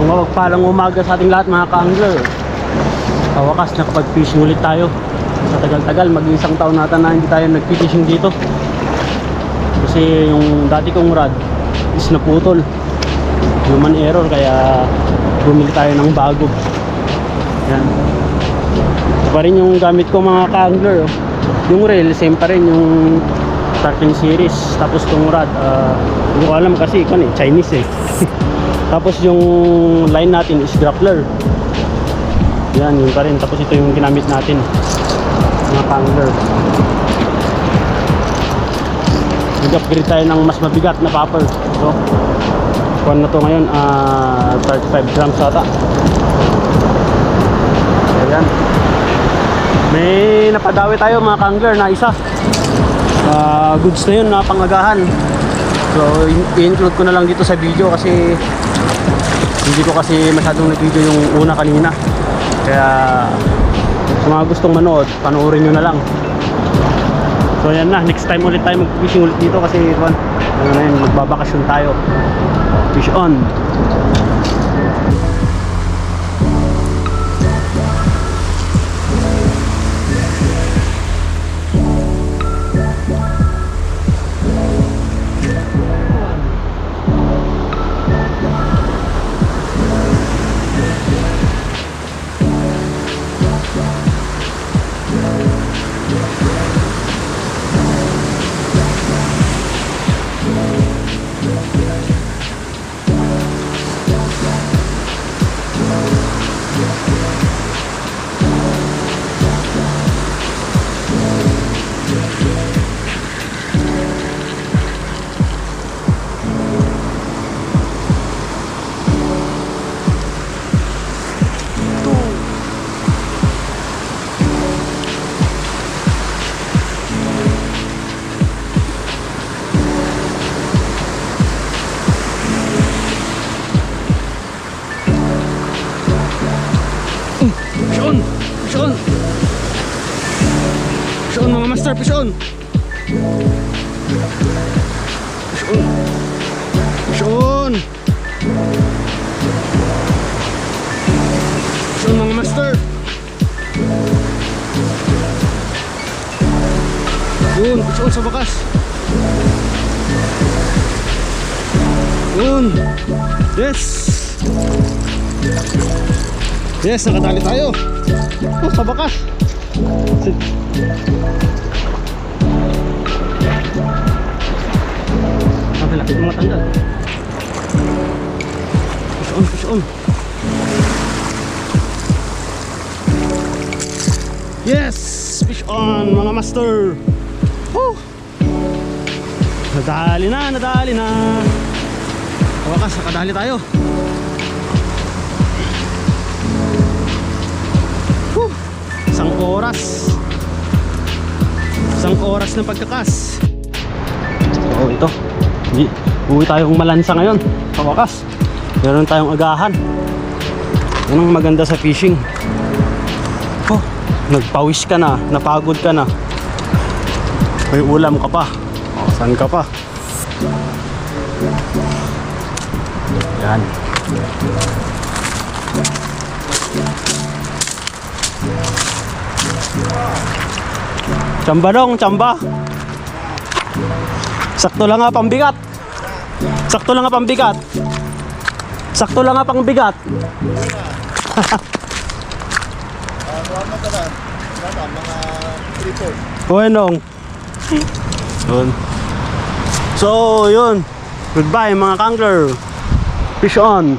Mapagpalang umaga sa ating lahat mga ka-angler. Sa wakas nakapag-fishing ulit tayo. Sa tagal-tagal, mag-isang taon nata na hindi tayo nag-fishing dito. Kasi yung dati kong rod is naputol. Human error, kaya bumili tayo ng bago. Yan. Ito pa rin yung gamit ko mga ka-angler. Yung reel, same pa rin yung 13 series. Tapos itong rod, hindi ko alam kasi Chinese eh. Tapos yung line natin is grappler. Yan, yun pa rin. Tapos ito yung ginamit natin mga ka-angler. Nag-upgrade tayo ng mas mabigat na popper. So, kuhan na to ngayon, 35 grams ata. Ayan. May napadawi tayo mga ka-angler na isa. Goods na yun na pangagahan. So, i-include ko na lang dito sa video kasi hindi ko kasi masyadong nag-video yung una kanina. Kaya sa mga gustong manood, panoorin nyo na lang. So yan na, next time ulit tayo mag-fishing ulit dito kasi magbabakasyon tayo. Fish on. Fish on mga master, fish on. Fish on. Fish on. Fish on mga master. Yun, fish on sa bakas. Yun. Yes. Yes, nakatali tayo. Oh, sa bakas. Ang laki ng mga tanggal. Fish on, fish on. Yes, fish on mga master. Woo! Nadali na, nadali na. Wakas, nakadali tayo. Isang oras ng pagkakas. So ito, uwi tayong malansa ngayon. Sa wakas, meron tayong agahan. Yan ang maganda sa fishing. Oh, nagpawis ka na, napagod ka na, may ulam ka pa. Oh, saan ka pa? Yan. Tsamba dong, tsamba. Sakto lang nga pambigat. Sakto lang nga pambigat. Sakto lang nga pangbigat. Buenong. So, yun. Goodbye mga ka-angler. Fish on.